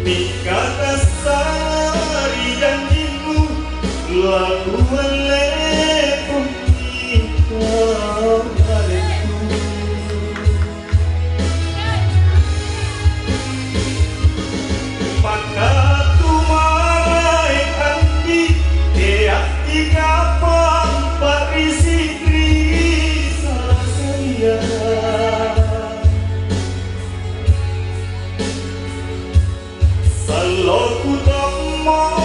Kata sari janjimu lalu melepon kita hariku. Maka tumarai andi tiap tiga parisi krisa saya. Kalau ku tak mau